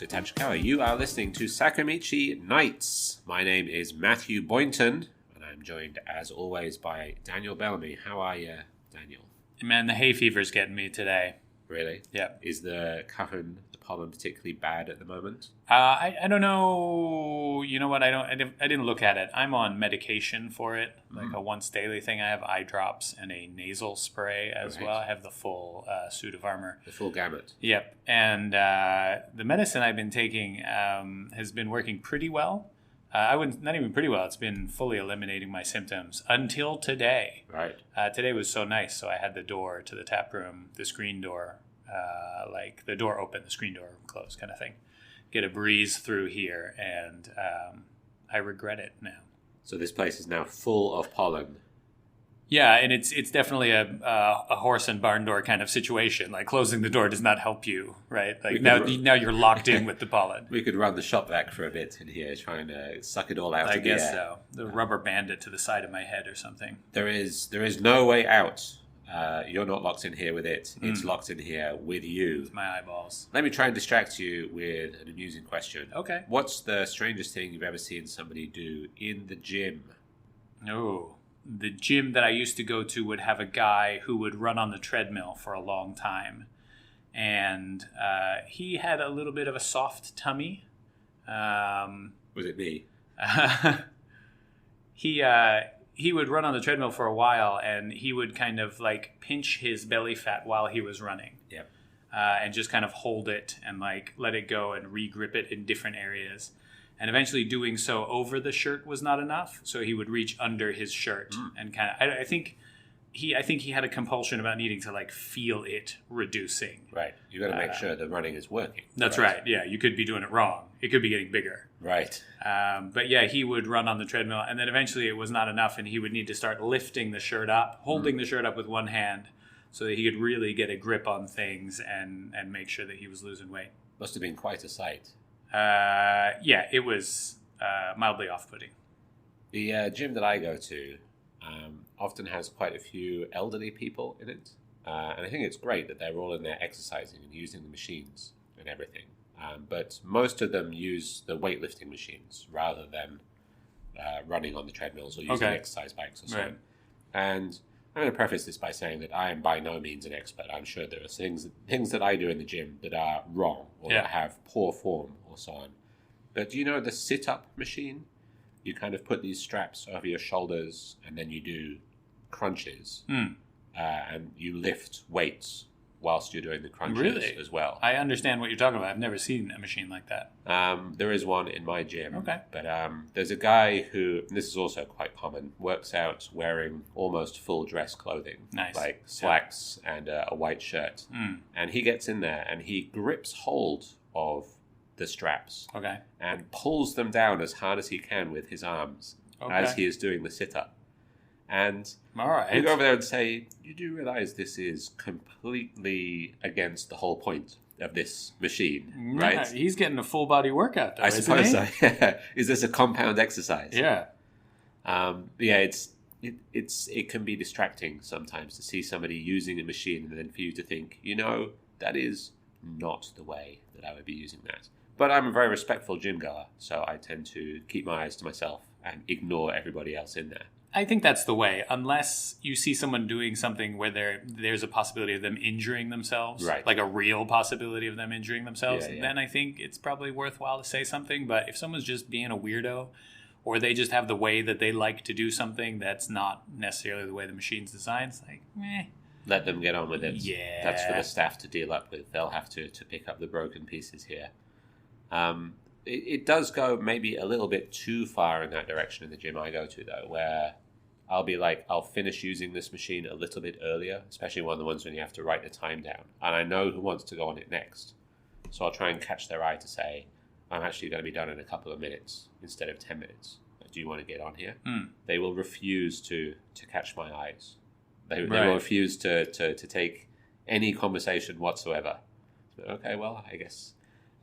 Dr. Tachikawa. You are listening to Sakamichi Nights. My name is Matthew Boynton, and I'm joined, as always, by Daniel Bellamy. How are you, Daniel? Man, the hay fever's getting me today. Really? Yeah. Is the pollen particularly bad at the moment? I don't know. You know what? I didn't look at it. I'm on medication for it, like a once daily thing. I have eye drops and a nasal spray as well. I have the full suit of armor. The full gamut. Yep. And the medicine I've been taking has been working pretty well. Not even pretty well. It's been fully eliminating my symptoms until today. Right. Today was so nice. So I had the door to the tap room, the screen door, like the door open, the screen door closed kind of thing. Get a breeze through here, and I regret it now. So this place is now full of pollen. Yeah, and it's definitely a horse and barn door kind of situation. Like closing the door does not help you, right? Like now you're locked in with the pollen. We could run the shop vac for a bit in here, trying to suck it all out. I guess so. The rubber band it to the side of my head or something. There is no way out. You're not locked in here with it. It's locked in here with you. With my eyeballs. Let me try and distract you with an amusing question. Okay. What's the strangest thing you've ever seen somebody do in the gym? Oh, the gym that I used to go to would have a guy who would run on the treadmill for a long time. And he had a little bit of a soft tummy. Was it me? He would run on the treadmill for a while, and he would kind of like pinch his belly fat while he was running. Yep. And just kind of hold it and like let it go and re-grip it in different areas. And eventually doing so over the shirt was not enough, so he would reach under his shirt and kind of. I think he had a compulsion about needing to like feel it reducing. Right. You got to make sure the running is working. That's right. Yeah, you could be doing it wrong. It could be getting bigger. Right. But yeah, he would run on the treadmill, and then eventually it was not enough, and he would need to start lifting the shirt up, holding the shirt up with one hand, so that he could really get a grip on things and make sure that he was losing weight. Must have been quite a sight. Yeah, it was mildly off-putting. The gym that I go to often has quite a few elderly people in it, and I think it's great that they're all in there exercising and using the machines and everything. But most of them use the weightlifting machines rather than running on the treadmills or using exercise bikes or so on. And I'm going to preface this by saying that I am by no means an expert. I'm sure there are things that I do in the gym that are wrong or that have poor form or so on. But do you know the sit-up machine? You kind of put these straps over your shoulders and then you do crunches and you lift weights whilst you're doing the crunches as well. I understand what you're talking about. I've never seen a machine like that. There is one in my gym. Okay. But there's a guy who, and this is also quite common, works out wearing almost full dress clothing. Nice. Like slacks and a white shirt. And he gets in there and he grips hold of the straps. Okay. And pulls them down as hard as he can with his arms as he is doing the sit-up. And all right. you go over there and say, you do realize this is completely against the whole point of this machine, right? Yeah, he's getting a full body workout, though, I suppose so. Is this a compound exercise? Yeah. It can be distracting sometimes to see somebody using a machine and then for you to think, that is not the way that I would be using that. But I'm a very respectful gym goer, so I tend to keep my eyes to myself and ignore everybody else in there. I think that's the way, unless you see someone doing something where there's a possibility of them injuring themselves, right? Like a real possibility of them injuring themselves, then I think it's probably worthwhile to say something. But if someone's just being a weirdo, or they just have the way that they like to do something that's not necessarily the way the machine's designed, it's like, Let them get on with it. Yeah. That's for the staff to deal up with. They'll have to pick up the broken pieces here. It does go maybe a little bit too far in that direction in the gym I go to, though, where I'll finish using this machine a little bit earlier, especially one of the ones when you have to write the time down. And I know who wants to go on it next. So I'll try and catch their eye to say, I'm actually going to be done in a couple of minutes instead of 10 minutes. Do you want to get on here? They will refuse to catch my eyes. They will refuse to take any conversation whatsoever. So, okay, well, I guess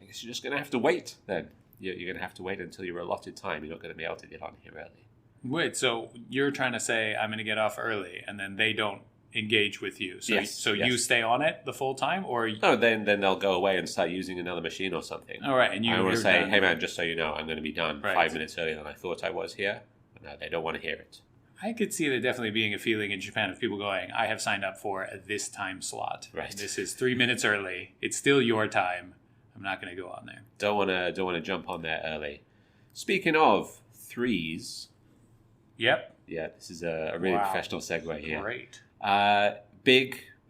you're just going to have to wait then. You're going to have to wait until your allotted time. You're not going to be able to get on here early. Wait, so you're trying to say I'm going to get off early, and then they don't engage with you. So Yes, so yes. you stay on it the full time, or No, then they'll go away and start using another machine or something. all right, and I want you're to say, done. hey man, just so you know, I'm going to be done Right. 5 minutes earlier than I thought I was here. No, they don't want to hear it. I could see there definitely being a feeling in Japan of people going, I have signed up for this time slot. Right. This is 3 minutes early. It's still your time. I'm not going to go on there. Don't want to jump on there early. Speaking of threes, Yep. yeah, this is a really Wow. professional segue here. Great.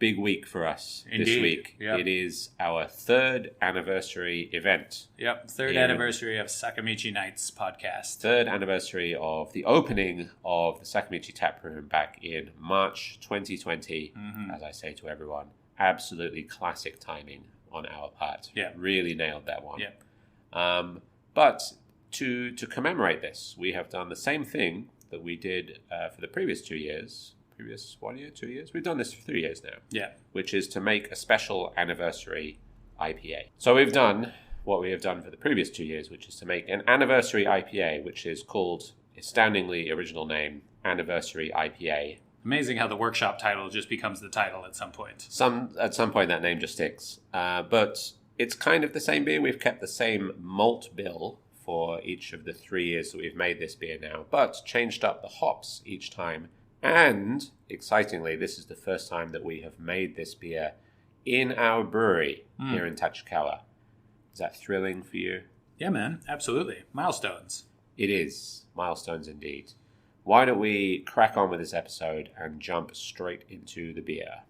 Big week for us this Indeed. week. Yep. It is our 3rd anniversary event. Yep. Third Yeah. anniversary of Sakamichi Nights podcast. 3rd anniversary of the opening of the Sakamichi Tap Room back in March 2020. Mhm. As I say to everyone, absolutely classic timing on our part. Yeah. Really nailed that one. Yeah. But to commemorate this, we have done the same thing that we did for the previous 2 years. Previous 1 year, 2 years? We've done this for 3 years now. Yeah. Which is to make a special anniversary IPA. So we've done what we have done for the previous 2 years, which is to make an anniversary IPA, which is called, astoundingly original name, Anniversary IPA. Amazing how the workshop title just becomes the title at some point. At some point that name just sticks. But it's kind of the same beer. We've kept the same malt bill for each of the 3 years that we've made this beer now, but changed up the hops each time. And, excitingly, this is the first time that we have made this beer in our brewery here in Tachikawa. Is that thrilling for you? Yeah, man. Absolutely. Milestones. It is. Milestones indeed. Why don't we crack on with this episode and jump straight into the beer?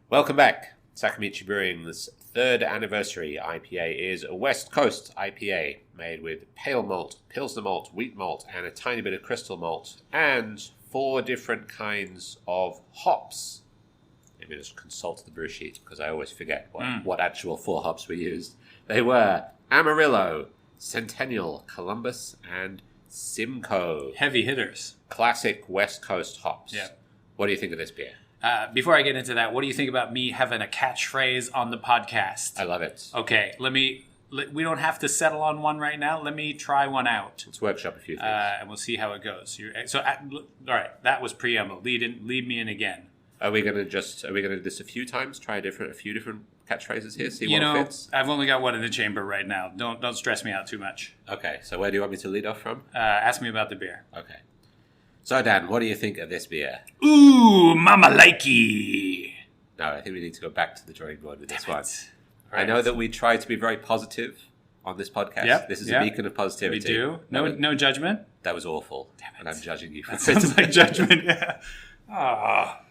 Welcome back. Sakamichi Brewing's 3rd anniversary IPA is a West Coast IPA made with pale malt, Pilsner malt, wheat malt, and a tiny bit of crystal malt, and 4 different kinds of hops. Let me just consult the brew sheet because I always forget what actual 4 hops we used. They were Amarillo, Centennial, Columbus, and Simcoe. Heavy hitters. Classic West Coast hops. Yeah. What do you think of this beer? Before I get into that, what do you think about me having a catchphrase on the podcast? I love it. Okay, we don't have to settle on one right now. Let me try one out. Let's workshop a few things. And we'll see how it goes. All right, that was preamble. Lead me in again. Are we gonna do this a few times? Try a few different catchphrases here. See You what know, fits. I've only got one in the chamber right now. Don't stress me out too much. Okay. So where do you want me to lead off from? Ask me about the beer. Okay. So Dan, what do you think of this beer? Ooh, mama likey. No, I think we need to go back to the drawing board with this one. Right. I know that we try to be very positive on this podcast. Yep, This is yep. a beacon of positivity. We do. No judgment. That was awful. And I'm judging you for That sounds like judgment. Yeah. Ah.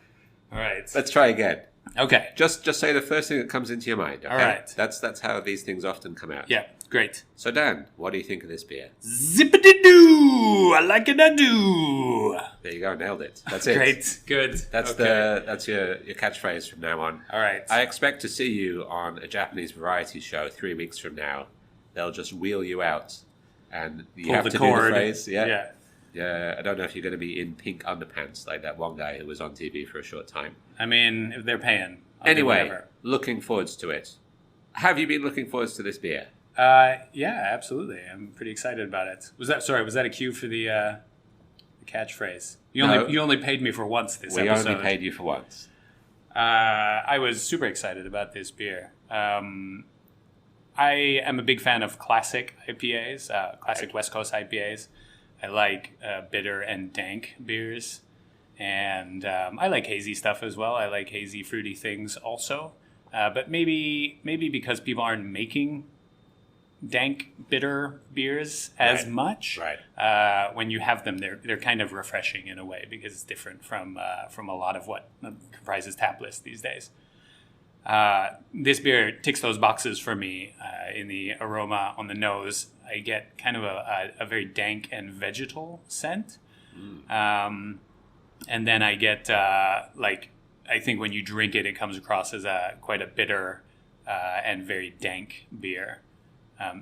All right. Let's try again. Okay. Just say the first thing that comes into your mind. Okay? All right. That's how these things often come out. Yeah. Great. So Dan, what do you think of this beer? Zippity-doo! I like it, I do. There you go, nailed it. That's it. Great. Good. That's your catchphrase from now on. All right. I expect to see you on a Japanese variety show 3 weeks from now. They'll just wheel you out, and you Pull have the to cord. do the phrase. Yeah. Yeah. I don't know if you're going to be in pink underpants like that one guy who was on TV for a short time. I mean, if they're paying. I'll do Anyway, whatever. looking forwards to it. Have you been looking forwards to this beer? Yeah, absolutely. I'm pretty excited about it. Was that a cue for the catchphrase? No. You only paid me for once this We episode. only paid you for once. I was super excited about this beer. I am a big fan of classic IPAs, classic West Coast IPAs. I like bitter and dank beers, and I like hazy stuff as well. I like hazy, fruity things also. But maybe because people aren't making dank, bitter beers as much. Right. When you have them, they're kind of refreshing in a way because it's different from a lot of what comprises tap list these days. This beer ticks those boxes for me in the aroma on the nose. I get kind of a very dank and vegetal scent. And then I get, I think when you drink it, it comes across as quite a bitter and very dank beer.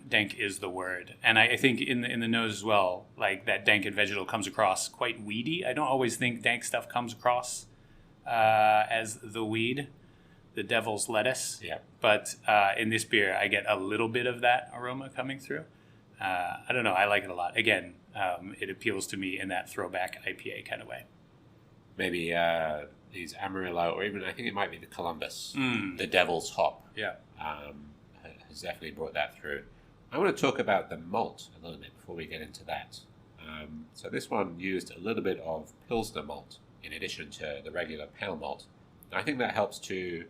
Dank is the word. And I think in the nose as well, like that dank and vegetal comes across quite weedy. I don't always think dank stuff comes across as the weed. the devil's lettuce. Yeah. But in this beer, I get a little bit of that aroma coming through. I don't know. I like it a lot. Again, it appeals to me in that throwback IPA kind of way. Maybe these Amarillo, or even I think it might be the Columbus, the Devil's Hop. Yeah. Has definitely brought that through. I want to talk about the malt a little bit before we get into that. So this one used a little bit of Pilsner malt in addition to the regular pale malt. And I think that helps to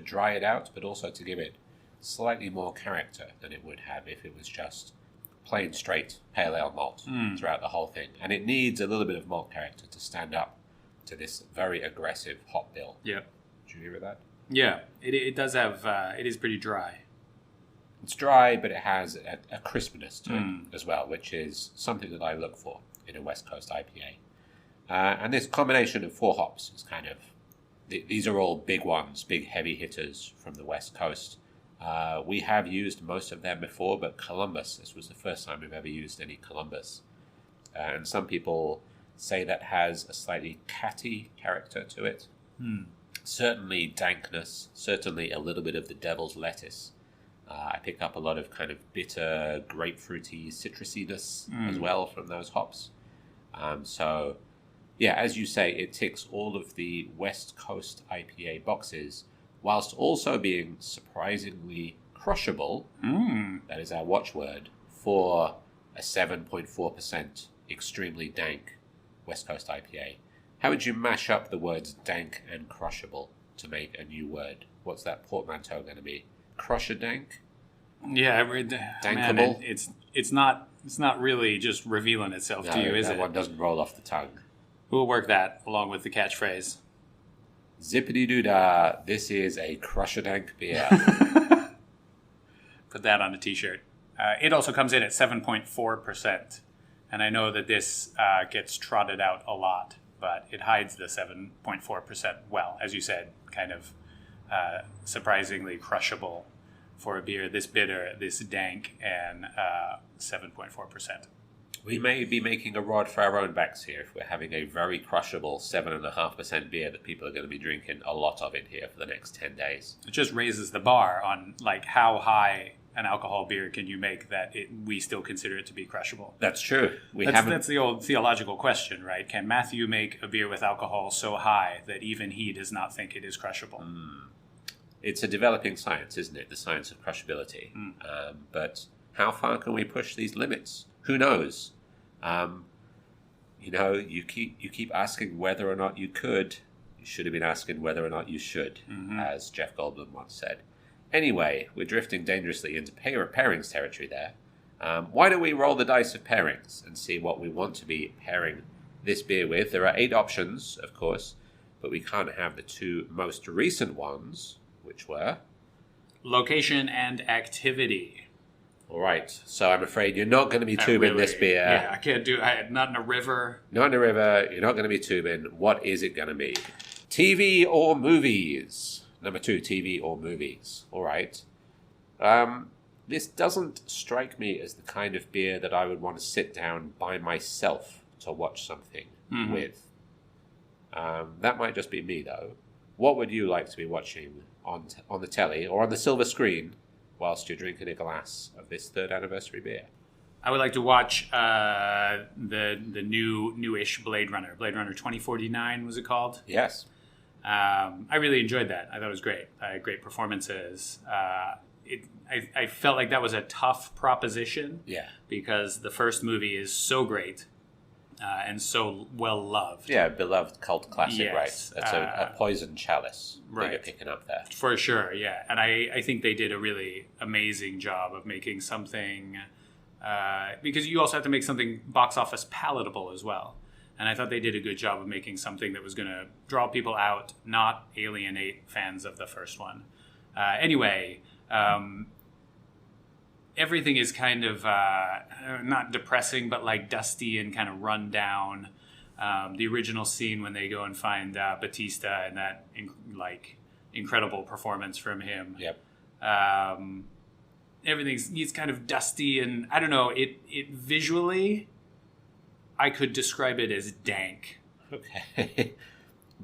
dry it out, but also to give it slightly more character than it would have if it was just plain straight pale ale malt throughout the whole thing. And it needs a little bit of malt character to stand up to this very aggressive hop bill. Yeah. Do you agree with that? Yeah, it does have, it is pretty dry. It's dry, but it has a crispness to it as well, which is something that I look for in a West Coast IPA. And this combination of 4 hops is kind of, these are all big ones, big heavy hitters from the West Coast. We have used most of them before, but Columbus, this was the first time we've ever used any Columbus. And some people say that has a slightly catty character to it. Certainly dankness, certainly a little bit of the devil's lettuce. I pick up a lot of kind of bitter, grapefruity citrusiness as well from those hops. So, yeah, as you say, it ticks all of the West Coast IPA boxes, whilst also being surprisingly crushable. That is our watchword for a 7.4% extremely dank West Coast IPA. How would you mash up the words dank and crushable to make a new word? What's that portmanteau going to be? Crusher dank? Yeah, Dankable? man, it's not really just revealing itself to you, is that it? one doesn't roll off the tongue. We'll work that along with the catchphrase. Zippity-doo-dah, this is a crusher dank beer. Put that on a t-shirt. It also comes in at 7.4%. And I know that this gets trotted out a lot, but it hides the 7.4% well. As you said, kind of surprisingly crushable for a beer this bitter, this dank, and 7.4%. We may be making a rod for our own backs here if we're having a very crushable 7.5% beer that people are going to be drinking a lot of in here for the next 10 days. It just raises the bar on like how high an alcohol beer can you make that we still consider it to be crushable. That's true. That's the old theological question, right? Can Matthew make a beer with alcohol so high that even he does not think it is crushable? It's a developing science, isn't it? The science of crushability. But how far can we push these limits? Who knows? You keep asking whether or not you could. You should have been asking whether or not you should, as Jeff Goldblum once said. Anyway, we're drifting dangerously into pairings territory there. Why don't we roll the dice of pairings and see what we want to be pairing this beer with? There are 8 options, of course, but we can't have the 2 most recent ones, which were location and activity. All right, so I'm afraid you're not going to be tubing this beer. Yeah, I can't do it. Not in a river. Not in a river. You're not going to be tubing. What is it going to be? TV or movies? Number 2, TV or movies. All right. This doesn't strike me as the kind of beer that I would want to sit down by myself to watch something with. That might just be me, though. What would you like to be watching on the telly or on the silver screen whilst you're drinking a glass of this 3rd anniversary beer? I would like to watch the newish Blade Runner. Blade Runner 2049 was it called? Yes. I really enjoyed that. I thought it was great. Great performances. I felt like that was a tough proposition. Yeah. Because the first movie is so great and so well loved. Yeah, beloved cult classic, yes. Right? That's a poison chalice that you're picking up there. For sure, yeah. And I think they did a really amazing job of making something, because you also have to make something box office palatable as well. And I thought they did a good job of making something that was going to draw people out, not alienate fans of the first one. Anyway, everything is kind of not depressing, but like dusty and kind of run down. The original scene when they go and find Batista and that incredible performance from him. Yep. It's kind of dusty, and I don't know. It visually, I could describe it as dank. Okay.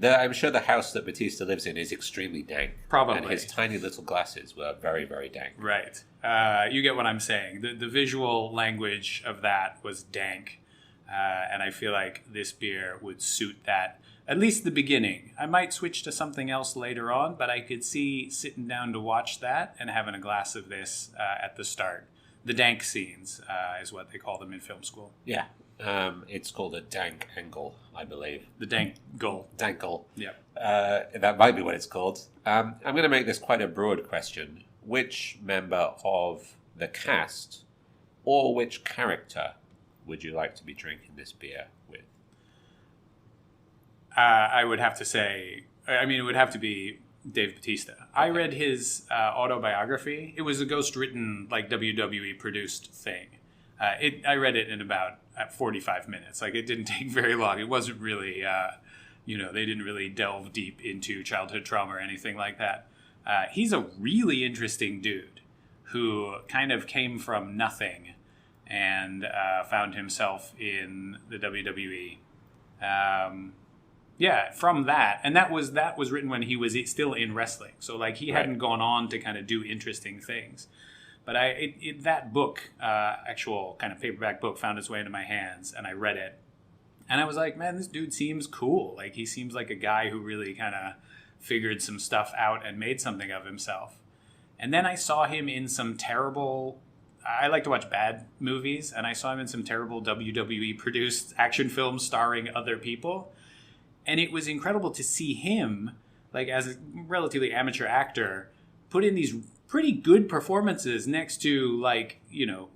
I'm sure the house that Batista lives in is extremely dank. Probably. And his tiny little glasses were very, very dank. Right. You get what I'm saying. The visual language of that was dank. And I feel like this beer would suit that. At least the beginning. I might switch to something else later on, but I could see sitting down to watch that and having a glass of this at the start. The dank scenes is what they call them in film school. Yeah. It's called a dank angle, I believe. The dank goal. Dankle. Yeah. That might be what it's called. I'm going to make this quite a broad question. Which member of the cast or which character would you like to be drinking this beer with? I would have to say, it would have to be Dave Bautista. Okay. I read his autobiography. It was a ghost-written, like WWE produced thing. I read it in about 45 minutes. Like, it didn't take very long. It wasn't really, they didn't really delve deep into childhood trauma or anything like that. He's a really interesting dude who kind of came from nothing and found himself in the WWE. From that. And that was written when he was still in wrestling. So, like, he hadn't gone on to kind of do interesting things. But that book, actual kind of paperback book, found its way into my hands, and I read it. And I was like, man, this dude seems cool. Like, he seems like a guy who really kind of figured some stuff out and made something of himself. And then I saw him in some terrible... I like to watch bad movies, and I saw him in some terrible WWE-produced action films starring other people. And it was incredible to see him, like, as a relatively amateur actor, put in these pretty good performances next to, like,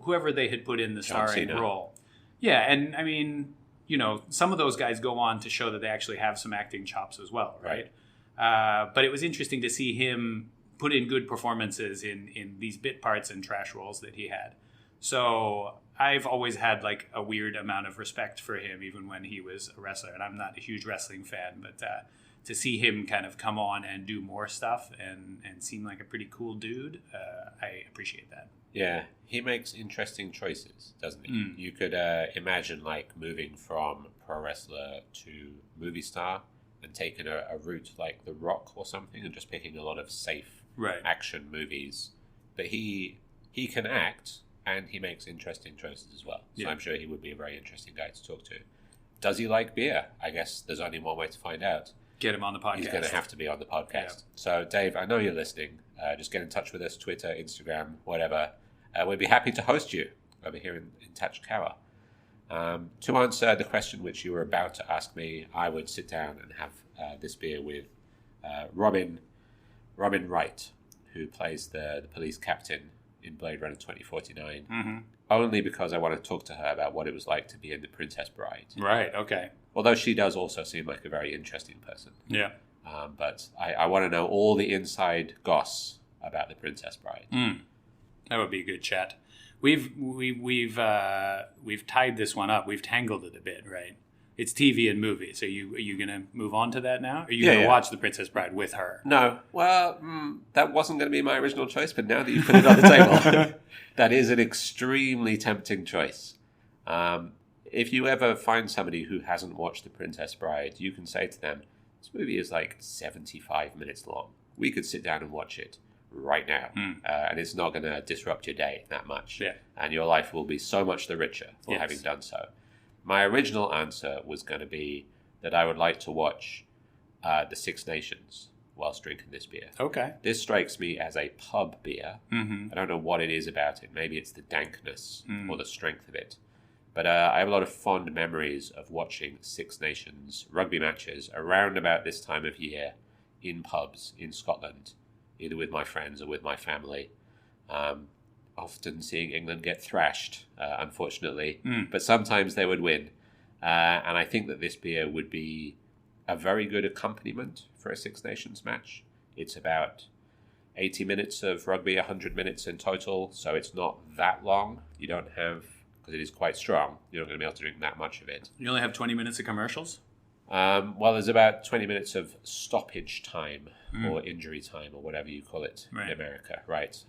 whoever they had put in the starring role. Yeah, and I mean, some of those guys go on to show that they actually have some acting chops as well, right? But it was interesting to see him put in good performances in these bit parts and trash roles that he had. So I've always had, like, a weird amount of respect for him, even when he was a wrestler. And I'm not a huge wrestling fan, but to see him kind of come on and do more stuff and seem like a pretty cool dude, I appreciate that. Yeah, he makes interesting choices, doesn't he? You could imagine, like, moving from pro wrestler to movie star and taking a route like The Rock or something and just picking a lot of safe action movies. But he can act, and he makes interesting choices as well. So I'm sure he would be a very interesting guy to talk to. Does he like beer? I guess there's only one way to find out. Get him on the podcast. He's going to have to be on the podcast. So, Dave, I know you're listening. Just get in touch with us, Twitter, Instagram, whatever. We'd be happy to host you over here in Tachikawa. To answer the question which you were about to ask me, I would sit down and have this beer with Robin Wright, who plays the police captain in Blade Runner 2049, only because I want to talk to her about what it was like to be in The Princess Bride. Right, okay. Although she does also seem like a very interesting person. Yeah. But I want to know all the inside goss about The Princess Bride. That would be a good chat. We've tied this one up. We've tangled it a bit, right? It's TV and movies. Are you going to move on to that now? Are you going to watch The Princess Bride with her? No. Well, that wasn't going to be my original choice, but now that you put it on the table, that is an extremely tempting choice. If you ever find somebody who hasn't watched The Princess Bride, you can say to them, this movie is like 75 minutes long. We could sit down and watch it right now, and it's not going to disrupt your day that much. Yeah. And your life will be so much the richer for having done so. My original answer was going to be that I would like to watch The Six Nations whilst drinking this beer. Okay. This strikes me as a pub beer. I don't know what it is about it. Maybe it's the dankness or the strength of it. But I have a lot of fond memories of watching Six Nations rugby matches around about this time of year in pubs in Scotland, either with my friends or with my family. Often seeing England get thrashed, unfortunately, but sometimes they would win. And I think that this beer would be a very good accompaniment for a Six Nations match. It's about 80 minutes of rugby, 100 minutes in total, so it's not that long. You don't have, because it is quite strong, you're not going to be able to drink that much of it. You only have 20 minutes of commercials? Well, there's about 20 minutes of stoppage time or injury time or whatever you call it in America, right?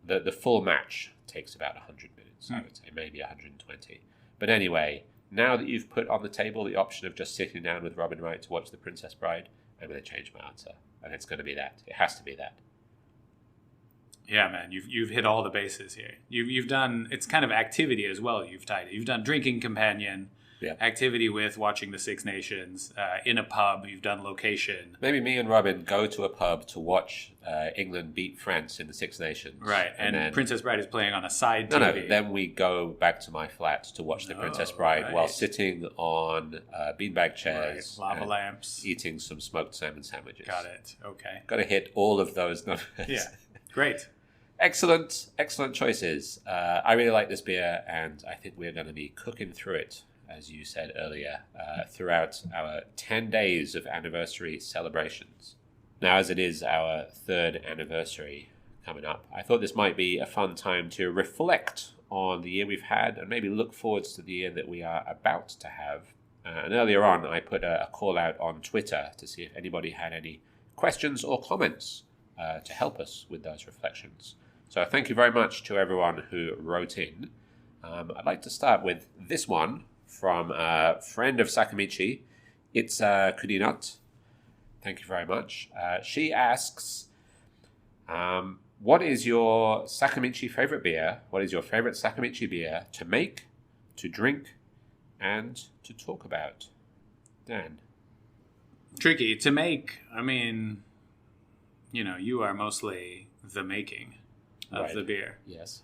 The full match takes about 100 minutes, I would say, maybe 120. But anyway, now that you've put on the table the option of just sitting down with Robin Wright to watch The Princess Bride, I'm going to change my answer. And it's going to be that. It has to be that. Yeah, man, you've hit all the bases here. You've done, it's kind of activity as well. You've tied it. You've done drinking companion, activity with watching the Six Nations, in a pub. You've done location. Maybe me and Robin go to a pub to watch England beat France in the Six Nations. Right, and then Princess Bride is playing on a side TV. No, then we go back to my flat to watch The Princess Bride while sitting on beanbag chairs. Right. Lava lamps. Eating some smoked salmon sandwiches. Got it, okay. Got to hit all of those numbers. Yeah, great. Excellent choices. I really like this beer, and I think we're going to be cooking through it, as you said earlier, throughout our 10 days of anniversary celebrations. Now, as it is our 3rd anniversary coming up, I thought this might be a fun time to reflect on the year we've had and maybe look forwards to the year that we are about to have. And earlier on, I put a call out on Twitter to see if anybody had any questions or comments to help us with those reflections. So thank you very much to everyone who wrote in. I'd like to start with this one from a friend of Sakamichi. It's Kudinat. Thank you very much. She asks, what is your Sakamichi favorite beer? What is your favorite Sakamichi beer to make, to drink, and to talk about? Dan? Tricky. To make, I mean, you are mostly the making of the beer. Yes.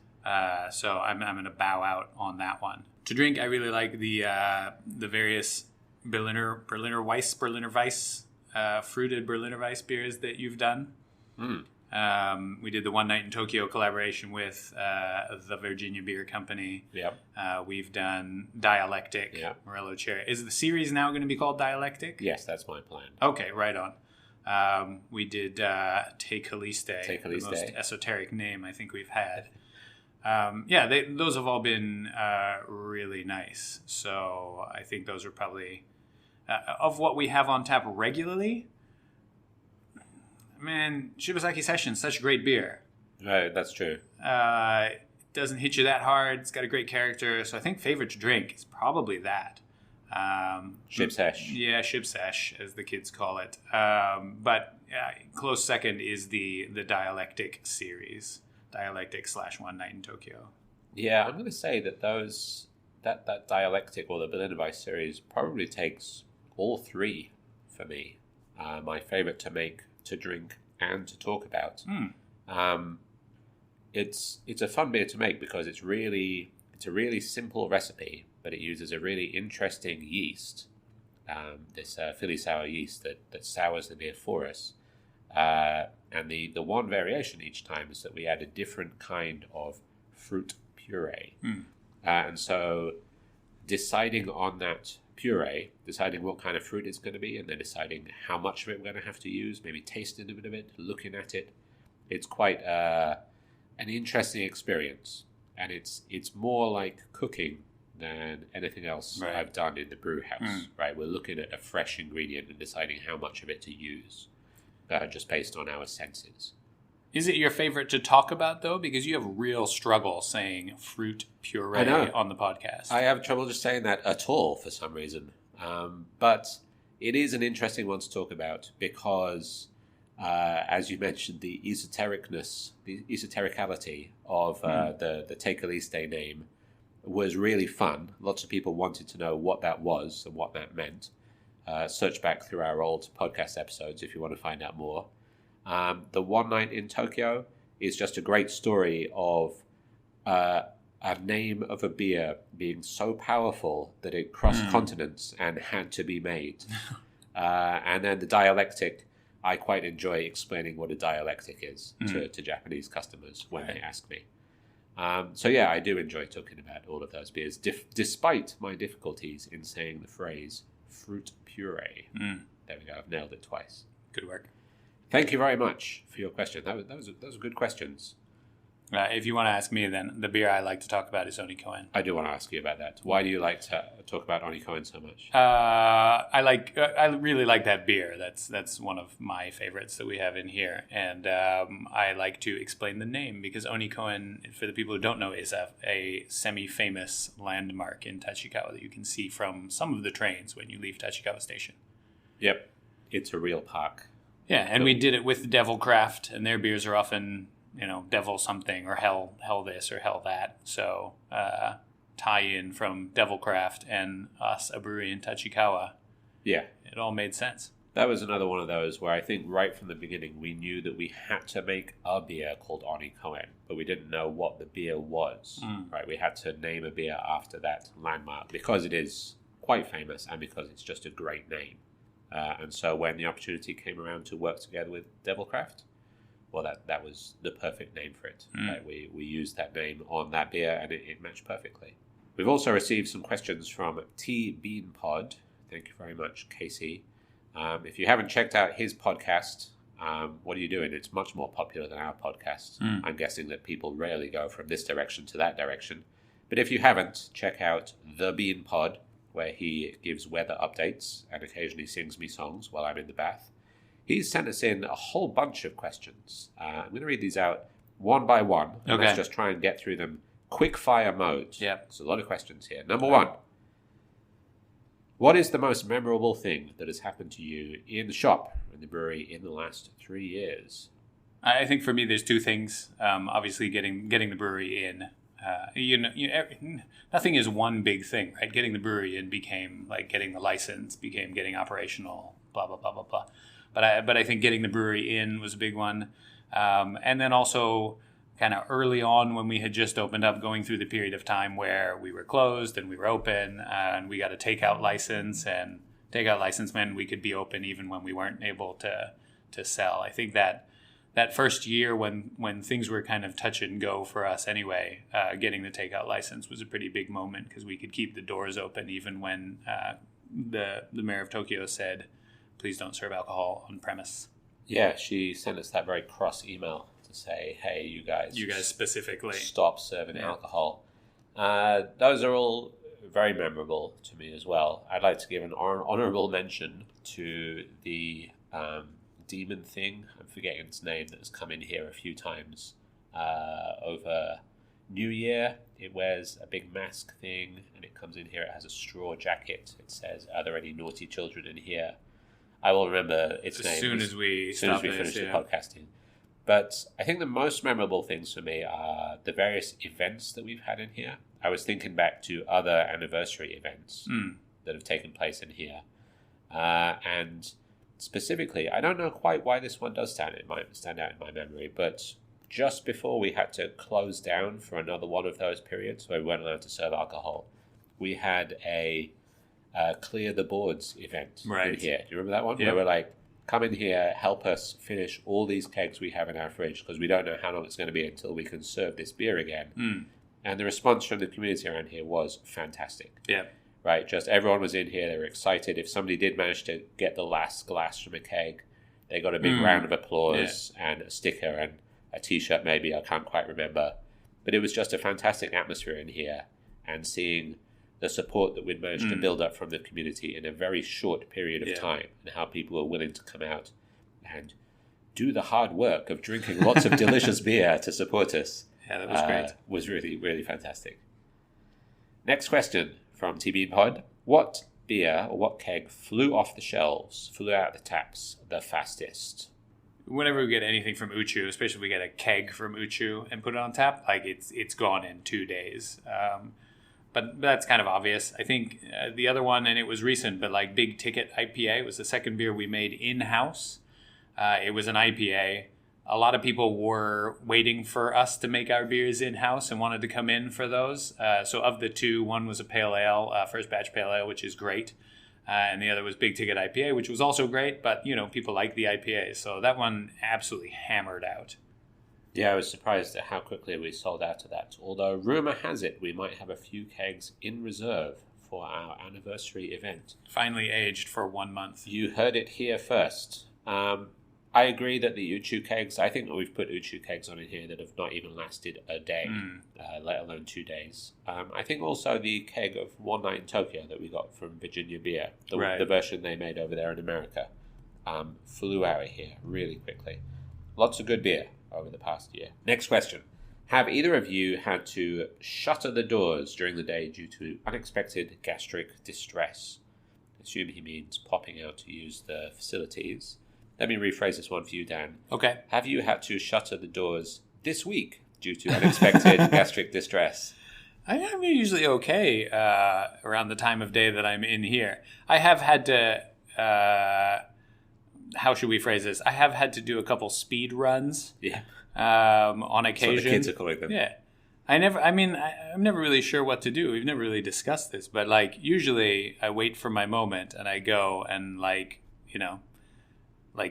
So I'm going to bow out on that one. To drink, I really like the various Berliner Weiss, fruited Berliner Weiss beers that you've done. We did the One Night in Tokyo collaboration with the Virginia Beer Company. Yep. We've done Dialectic, Morello Cherry. Is the series now going to be called Dialectic? Yes, that's my plan. Okay, right on. We did Te Caliste, the most esoteric name I think we've had. Those have all been really nice. So I think those are probably, of what we have on tap regularly, man, Shibasaki Sessions, such great beer. Right, that's true. It doesn't hit you that hard. It's got a great character. So I think favorite to drink is probably that. Shipsesh. Yeah, Shipsesh, as the kids call it. But close second is the Dialectic series. Dialectic / One Night in Tokyo. Yeah, I'm going to say that that Dialectic or the Berliner Weiss series probably takes all 3 for me. My favorite to make, to drink, and to talk about. It's a fun beer to make because it's a really simple recipe, but it uses a really interesting yeast, this Philly sour yeast that sours the beer for us. And the one variation each time is that we add a different kind of fruit puree. And so deciding on that puree, deciding what kind of fruit it's going to be, and then deciding how much of it we're going to have to use, maybe tasting a bit of it, looking at it, it's quite an interesting experience. And it's more like cooking than anything else I've done in the brew house. Right, we're looking at a fresh ingredient and deciding how much of it to use, just based on our senses. Is it your favorite to talk about, though? Because you have real struggle saying fruit puree on the podcast. I have trouble just saying that at all for some reason. But it is an interesting one to talk about because, as you mentioned, the esotericality of the Te Caliste name was really fun. Lots of people wanted to know what that was and what that meant. Search back through our old podcast episodes if you want to find out more. The One Night in Tokyo is just a great story of a name of a beer being so powerful that it crossed continents and had to be made. And then the Dialectic, I quite enjoy explaining what a dialectic is to Japanese customers when they ask me. So yeah, I do enjoy talking about all of those beers, despite my difficulties in saying the phrase fruit puree. There we go, I've nailed it twice. Good work. Thank you very much for your question. Those are good questions. If you want to ask me, then the beer I like to talk about is Onikoen. I do want to ask you about that. Why do you like to talk about Onikoen so much? I really like that beer. That's one of my favorites that we have in here, and I like to explain the name because Onikoen, for the people who don't know, is a semi-famous landmark in Tachikawa that you can see from some of the trains when you leave Tachikawa Station. Yep, it's a real park. Yeah, and we did it with Devil Craft, and their beers are often, devil something or hell this or hell that. So tie-in from Devil Craft and us, a brewery in Tachikawa. Yeah. It all made sense. That was another one of those where I think right from the beginning we knew that we had to make a beer called Onikoen, but we didn't know what the beer was. Right? We had to name a beer after that landmark because it is quite famous and because it's just a great name. And so when the opportunity came around to work together with Devilcraft, well, that was the perfect name for it. Right? We used that name on that beer, and it matched perfectly. We've also received some questions from T Bean Pod. Thank you very much, Casey. If you haven't checked out his podcast, what are you doing? It's much more popular than our podcast. I'm guessing that people rarely go from this direction to that direction. But if you haven't, check out The Bean Pod, where he gives weather updates and occasionally sings me songs while I'm in the bath. He's sent us in a whole bunch of questions. I'm going to read these out one by one. And let's just try and get through them quick fire mode. Yep. There's a lot of questions here. Number one. What is the most memorable thing that has happened to you in the shop, in the brewery, in the last 3 years? I think for me, there's two things. Obviously, getting the brewery in. Nothing is one big thing, right? Getting the brewery in became like getting the license, became getting operational, blah, blah, blah, blah, blah. But I think getting the brewery in was a big one. And then also kind of early on when we had just opened up, going through the period of time where we were closed and we were open and we got a takeout license, and takeout license meant we could be open even when we weren't able to sell. I think that first year when things were kind of touch and go for us anyway, getting the takeout license was a pretty big moment because we could keep the doors open even when the mayor of Tokyo said, please don't serve alcohol on premise. Yeah, she sent us that very cross email to say, hey, you guys specifically stop serving alcohol. Those are all very memorable to me as well. I'd like to give an honorable mention to the demon thing. I'm forgetting its name, that has come in here a few times over New Year. It wears a big mask thing and it comes in here. It has a straw jacket. It says, are there any naughty children in here? I will remember its name as soon as we finish the podcasting. But I think the most memorable things for me are the various events that we've had in here. I was thinking back to other anniversary events that have taken place in here. And specifically, I don't know quite why this one does stand out in my memory, but just before we had to close down for another one of those periods where we weren't allowed to serve alcohol, we had a clear the boards event in here. Do you remember that one? Yep. Where we're like, come in here, help us finish all these kegs we have in our fridge because we don't know how long it's going to be until we can serve this beer again. And the response from the community around here was fantastic. Yeah. Right, just everyone was in here. They were excited. If somebody did manage to get the last glass from a keg, they got a big round of applause and a sticker and a T-shirt maybe. I can't quite remember. But it was just a fantastic atmosphere in here. And seeing the support that we'd managed to build up from the community in a very short period of time, and how people were willing to come out and do the hard work of drinking lots of delicious beer to support us. Yeah, that was great. Was really, really fantastic. Next question from TB Pod. What beer or what keg flew off the shelves, flew out the taps the fastest? Whenever we get anything from Uchu, especially if we get a keg from Uchu and put it on tap, like it's gone in 2 days. But that's kind of obvious. I think the other one, and it was recent, but like Big Ticket IPA was the second beer we made in-house. It was an IPA. A lot of people were waiting for us to make our beers in-house and wanted to come in for those. So of the two, one was a pale ale, first batch pale ale, which is great. And the other was Big Ticket IPA, which was also great. But, people like the IPA. So that one absolutely hammered out. Yeah, I was surprised at how quickly we sold out of that. Although rumor has it we might have a few kegs in reserve for our anniversary event. Finally aged for 1 month. You heard it here first. I agree that the Uchu kegs, I think that we've put Uchu kegs on in here that have not even lasted a day, let alone 2 days. I think also the keg of One Night in Tokyo that we got from Virginia Beer, the version they made over there in America, flew out of here really quickly. Lots of good beer over the past year. Next question. Have either of you had to shutter the doors during the day due to unexpected gastric distress? I assume he means popping out to use the facilities. Let me rephrase this one for you, Dan. Okay. Have you had to shutter the doors this week due to unexpected gastric distress? I'm usually okay around the time of day that I'm in here. I have had to, how should we phrase this? I have had to do a couple speed runs. Yeah. On occasion. That's what the kids are calling them. Yeah. I'm never really sure what to do. We've never really discussed this, but like usually I wait for my moment and I go and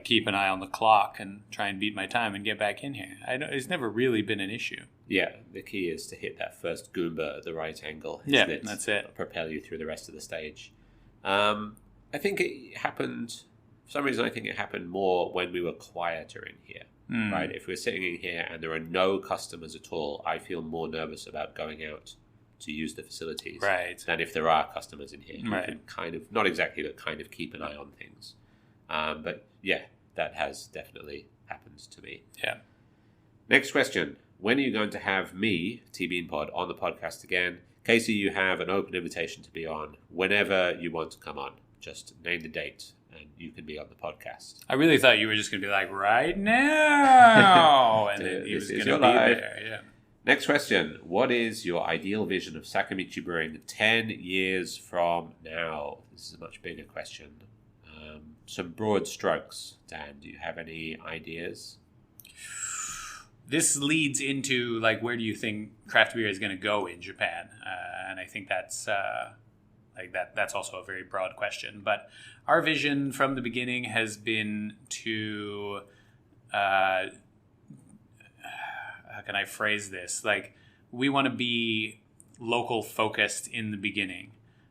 keep an eye on the clock and try and beat my time and get back in here. It's never really been an issue. Yeah, the key is to hit that first Goomba at the right angle. Yeah, that's it. It'll propel you through the rest of the stage. I think it happened, for some reason I think it happened more when we were quieter in here. Right? If we're sitting in here and there are no customers at all, I feel more nervous about going out to use the facilities than if there are customers in here. You can kind of, not exactly, but kind of keep an eye on things. But yeah, that has definitely happened to me. Yeah. Next question. When are you going to have me, T-Bean-Pod, on the podcast again? Casey, you have an open invitation to be on whenever you want to come on. Just name the date and you can be on the podcast. I really thought you were just going to be like, right now. And then he was going to be there. Yeah. Next question. What is your ideal vision of Sakamichi Brewing 10 years from now? This is a much bigger question. Some broad strokes. Dan, do you have any ideas? This leads into like, where do you think craft beer is going to go in Japan? And I think that's that's also a very broad question. But our vision from the beginning has been to, how can I phrase this? Like, we want to be local focused in the beginning.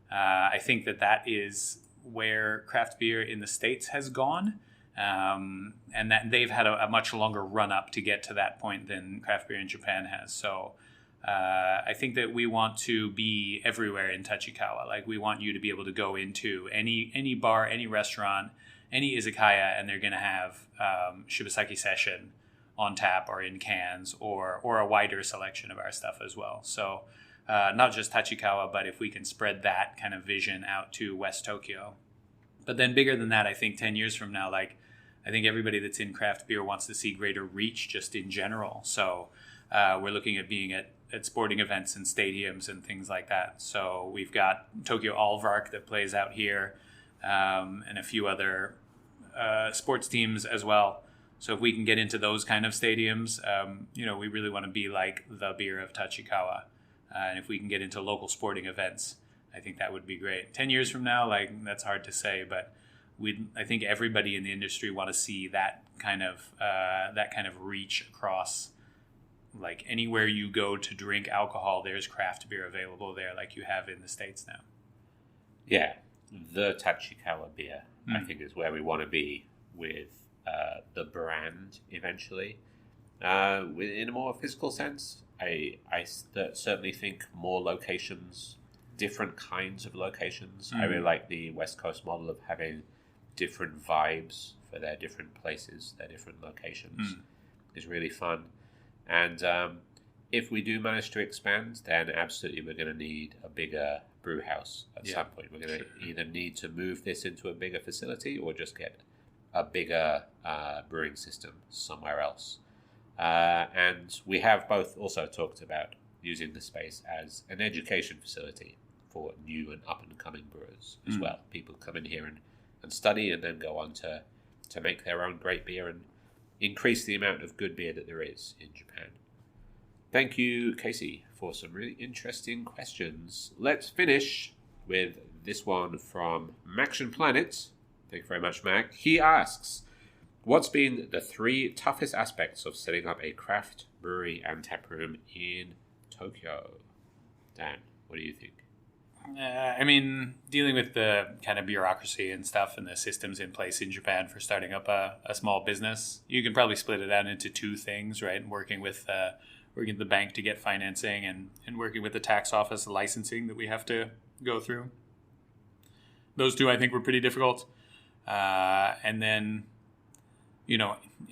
I think that is where craft beer in the States has gone. And that they've had a much longer run up to get to that point than craft beer in Japan has. So I think that we want to be everywhere in Tachikawa. Like, we want you to be able to go into any bar, any restaurant, any izakaya, and they're going to have Shibasaki Session on tap or in cans, or a wider selection of our stuff as well. So not just Tachikawa, but if we can spread that kind of vision out to West Tokyo. But then bigger than that, I think 10 years from now, like, I think everybody that's in craft beer wants to see greater reach just in general. So we're looking at being at sporting events and stadiums and things like that. So we've got Tokyo Alvark that plays out here, and a few other sports teams as well. So if we can get into those kind of stadiums, we really want to be like the beer of Tachikawa. And if we can get into local sporting events, I think that would be great. 10 years from now, like, that's hard to say, but I think everybody in the industry want to see that kind of reach across. Like, anywhere you go to drink alcohol, there's craft beer available there, like you have in the States now. Yeah, the Tachikawa beer, I think, is where we want to be with the brand eventually. In a more physical sense, I certainly think more locations, different kinds of locations. I really like the West Coast model of having different vibes for their different places, their different locations. Is really fun. And if we do manage to expand, then absolutely we're going to need a bigger brew house at some point. We're going to either need to move this into a bigger facility or just get a bigger brewing system somewhere else. And we have both also talked about using the space as an education facility for new and up-and-coming brewers as well. People come in here and study and then go on to make their own great beer and increase the amount of good beer that there is in Japan. Thank you, Casey, for some really interesting questions. Let's finish with this one from Maction Planet. Thank you very much, Mac. He asks, what's been the 3 toughest aspects of setting up a craft brewery and taproom in Tokyo? Dan, what do you think? I mean, dealing with the kind of bureaucracy and stuff and the systems in place in Japan for starting up a small business, you can probably split it out into two things, right? Working with the bank to get financing and working with the tax office, the licensing that we have to go through. Those two, I think, were pretty difficult. And then,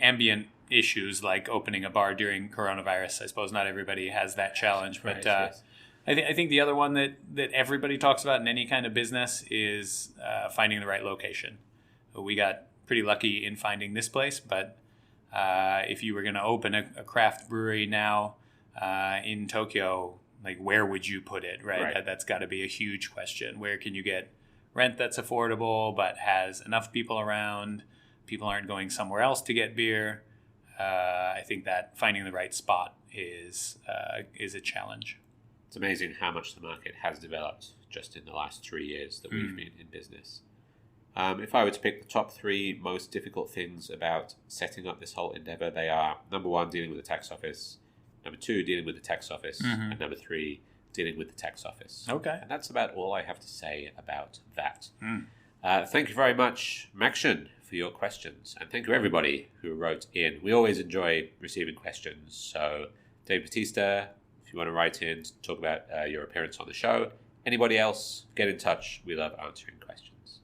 ambient issues like opening a bar during coronavirus. I suppose not everybody has that challenge, but yes. I think the other one that everybody talks about in any kind of business is finding the right location. We got pretty lucky in finding this place, but if you were going to open a craft brewery now in Tokyo, like where would you put it, right? That's got to be a huge question. Where can you get rent that's affordable but has enough people around? People aren't going somewhere else to get beer. I think that finding the right spot is a challenge. It's amazing how much the market has developed just in the last 3 years that we've been in business. If I were to pick the top 3 most difficult things about setting up this whole endeavor, they are, number 1, dealing with the tax office, number 2, dealing with the tax office, and number 3, dealing with the tax office. Okay. And that's about all I have to say about that. Thank you very much, Makshin, for your questions. And thank you, everybody who wrote in. We always enjoy receiving questions. So, Dave Batista, if you want to write in to talk about your appearance on the show, anybody else, get in touch. We love answering questions.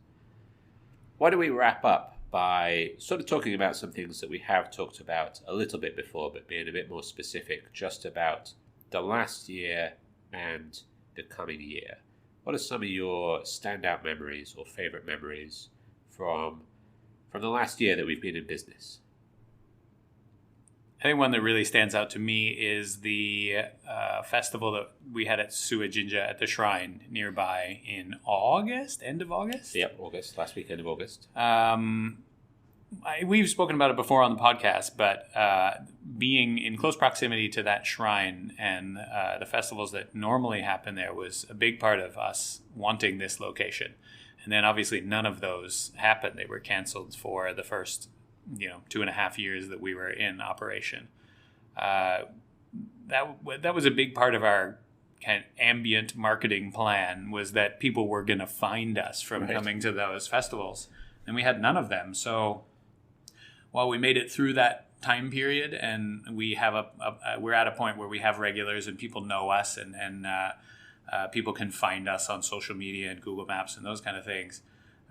Why don't we wrap up by sort of talking about some things that we have talked about a little bit before, but being a bit more specific just about the last year and the coming year. What are some of your standout memories or favorite memories from the last year that we've been in business? I think one that really stands out to me is the festival that we had at Suwa-jinja at the shrine nearby in August, end of August? Yep, August, last weekend of August. We've spoken about it before on the podcast, but being in close proximity to that shrine and the festivals that normally happen there was a big part of us wanting this location. And then obviously none of those happened. They were canceled for the first 2.5 years that we were in operation. That was a big part of our kind of ambient marketing plan, was that people were going to find us from coming to those festivals. And we had none of them. So while we made it through that time period and we have we're at a point where we have regulars and people know us and people can find us on social media and Google Maps and those kind of things.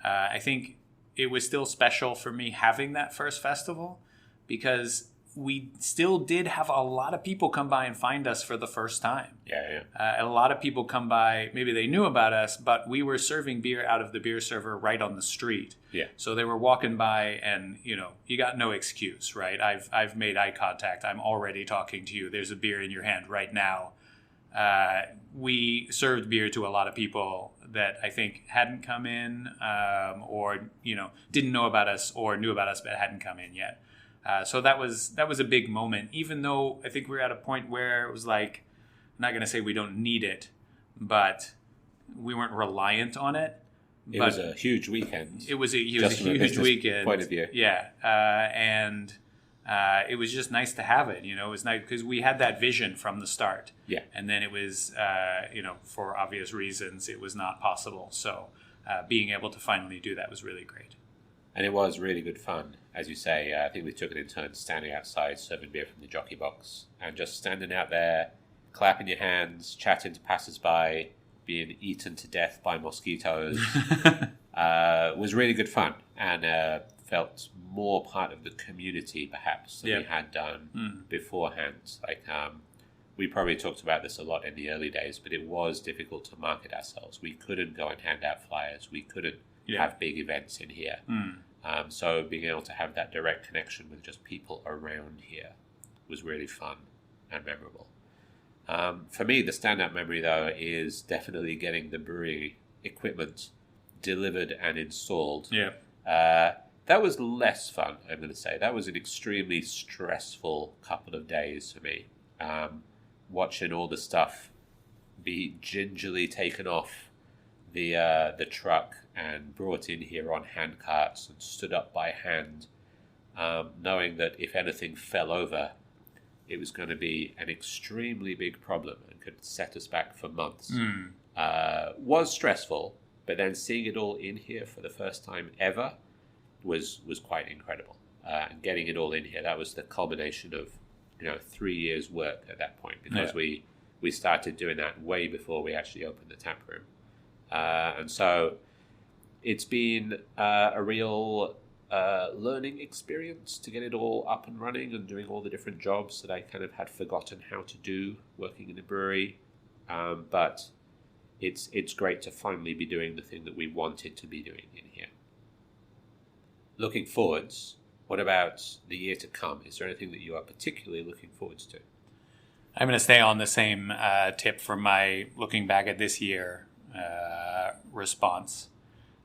I think it was still special for me having that first festival because we still did have a lot of people come by and find us for the first time. Yeah. A lot of people come by, maybe they knew about us, but we were serving beer out of the beer server right on the street. Yeah. So they were walking by and, you got no excuse, right? I've made eye contact. I'm already talking to you. There's a beer in your hand right now. We served beer to a lot of people that I think hadn't come in or, didn't know about us or knew about us but hadn't come in yet. So that was a big moment, even though I think we were at a point where it was like, I'm not going to say we don't need it, but we weren't reliant on it. It was a huge weekend. It was a huge weekend. Point of view. Yeah. And it was just nice to have it. It was nice because we had that vision from the start. Yeah. And then it was, for obvious reasons, it was not possible. So being able to finally do that was really great. And it was really good fun, as you say. I think we took it in turns standing outside, serving beer from the jockey box, and just standing out there, clapping your hands, chatting to passers-by, being eaten to death by mosquitoes. Was really good fun, and felt more part of the community, perhaps, than we had done beforehand. We probably talked about this a lot in the early days, but it was difficult to market ourselves. We couldn't go and hand out flyers. We couldn't have big events in here. So being able to have that direct connection with just people around here was really fun and memorable. For me, the standout memory, though, is definitely getting the brewery equipment delivered and installed. Yeah. That was less fun, I'm going to say. That was an extremely stressful couple of days for me. Watching all the stuff be gingerly taken off the truck and brought in here on hand carts and stood up by hand, knowing that if anything fell over, it was going to be an extremely big problem and could set us back for months. was stressful, but then seeing it all in here for the first time ever was quite incredible. And getting it all in here, that was the culmination of 3 years work at that point, because we started doing that way before we actually opened the tap room. And so it's been a real learning experience to get it all up and running and doing all the different jobs that I kind of had forgotten how to do working in a brewery. But it's great to finally be doing the thing that we wanted to be doing in here. Looking forwards, what about the year to come? Is there anything that you are particularly looking forwards to? I'm going to stay on the same tip for my looking back at this year response.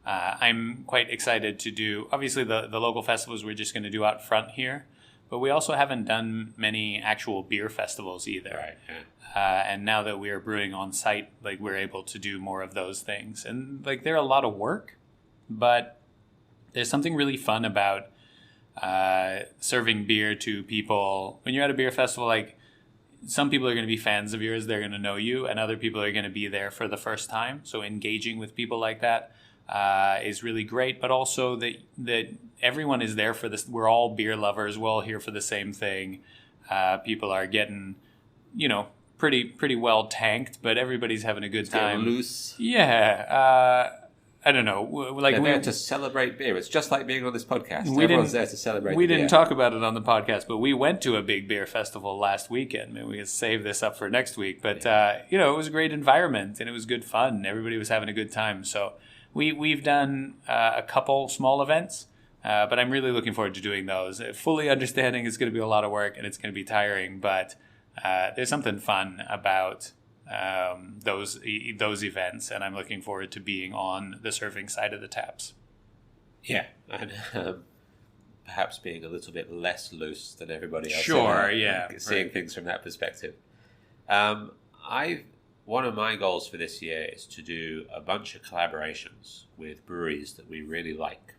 I'm quite excited to do, obviously, the local festivals we're just going to do out front here, but we also haven't done many actual beer festivals either. Right. Yeah. And now that we are brewing on site, like, we're able to do more of those things. And like, they're a lot of work, but there's something really fun about serving beer to people. When you're at a beer festival, like, some people are going to be fans of yours, they're going to know you, and other people are going to be there for the first time. So engaging with people like that is really great, but also that everyone is there for this. We're all beer lovers. We're all here for the same thing. People are getting, pretty well tanked, but everybody's having a good time. Getting loose. Yeah. I don't know. Like, they're there to celebrate beer. It's just like being on this podcast. Everyone's there to celebrate We beer. didn't talk about it on the podcast, but we went to a big beer festival last weekend. Maybe we can save this up for next week. But, it was a great environment, and it was good fun. Everybody was having a good time. So we've done a couple small events, but I'm really looking forward to doing those. Fully understanding it's going to be a lot of work, and it's going to be tiring, but there's something fun about those events, and I'm looking forward to being on the serving side of the taps. Yeah, and perhaps being a little bit less loose than everybody else. Sure, yeah. Seeing things from that perspective. One of my goals for this year is to do a bunch of collaborations with breweries that we really like.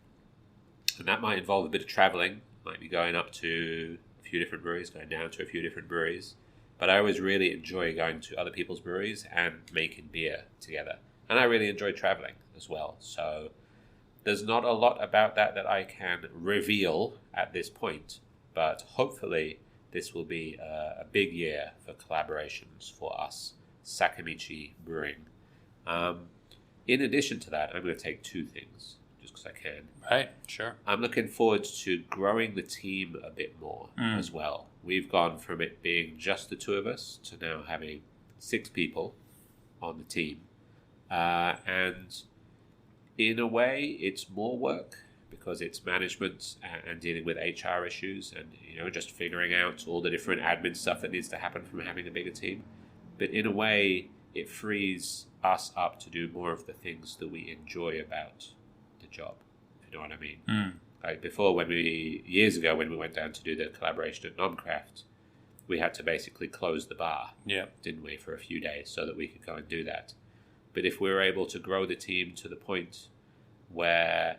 And that might involve a bit of traveling, might be going up to a few different breweries, going down to a few different breweries. But I always really enjoy going to other people's breweries and making beer together. And I really enjoy traveling as well. So there's not a lot about that I can reveal at this point. But hopefully this will be a big year for collaborations for us, Sakamichi Brewing. In addition to that, I'm going to take two things, just because I can. Right, sure. I'm looking forward to growing the team a bit more as well. We've gone from it being just the two of us to now having 6 people on the team. And in a way, it's more work because it's management and dealing with HR issues and, just figuring out all the different admin stuff that needs to happen from having a bigger team. But in a way, it frees us up to do more of the things that we enjoy about the job, if you know what I mean. Like before, years ago, when we went down to do the collaboration at Nomcraft, we had to basically close the bar, didn't we, for a few days so that we could go and do that. But if we were able to grow the team to the point where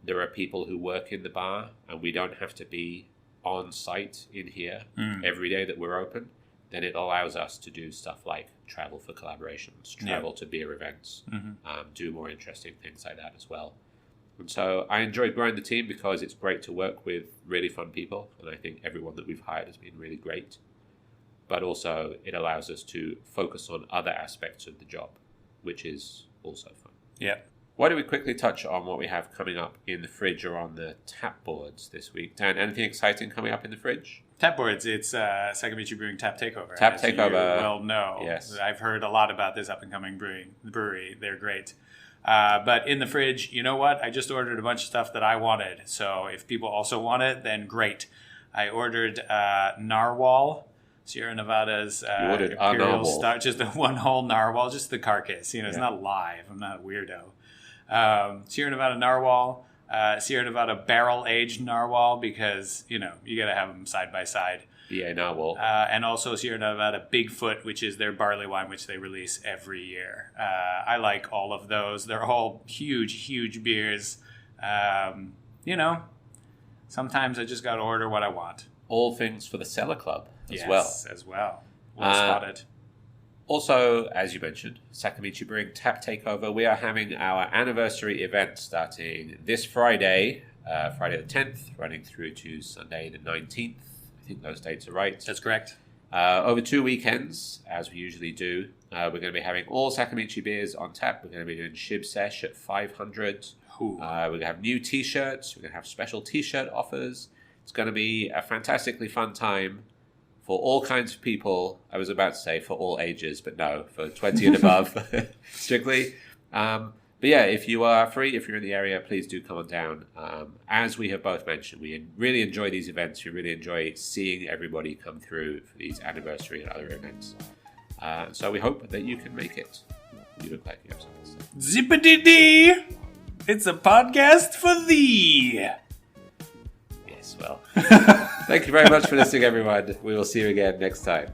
there are people who work in the bar and we don't have to be on site in here every day that we're open, then it allows us to do stuff like travel for collaborations, travel to beer events, do more interesting things like that as well. And so I enjoyed growing the team because it's great to work with really fun people. And I think everyone that we've hired has been really great. But also it allows us to focus on other aspects of the job, which is also fun. Yeah. Why don't we quickly touch on what we have coming up in the fridge or on the tap boards this week? Dan, anything exciting coming up in the fridge? Tap boards, it's Sakamichi Brewing Tap Takeover. Tap Takeover. Well, no. Yes. I've heard a lot about this up-and-coming brewery. They're great. But in the fridge, you know what? I just ordered a bunch of stuff that I wanted. So if people also want it, then great. I ordered Narwhal, Sierra Nevada's Imperial Star, just a one-whole Narwhal, just the carcass. It's not live. I'm not a weirdo. Sierra Nevada Narwhal, Sierra Nevada barrel-aged Narwhal, because, you got to have them side by side. BA Narwhal. And also Sierra Nevada Bigfoot, which is their barley wine, which they release every year. I like all of those. They're all huge, huge beers. Sometimes I just got to order what I want. All things for the Cellar Club as well. Yes, as well. Well spotted. Also, as you mentioned, Sakamichi Brewing Tap Takeover. We are having our anniversary event starting this Friday, Friday the 10th, running through to Sunday the 19th. I think those dates are right. That's correct. Over 2 weekends, as we usually do, we're going to be having all Sakamichi beers on tap. We're going to be doing Shib Sesh at 500. We're going to have new T-shirts. We're going to have special T-shirt offers. It's going to be a fantastically fun time for all kinds of people. I was about to say for all ages, but no, for 20 and above, strictly. But yeah, if you are free, if you're in the area, please do come on down. As we have both mentioned, we really enjoy these events. We really enjoy seeing everybody come through for these anniversary and other events. So we hope that you can make it. You look like you have something to say. Zippity-dee! It's a podcast for thee! Yes, well. Thank you very much for listening, everyone. We will see you again next time.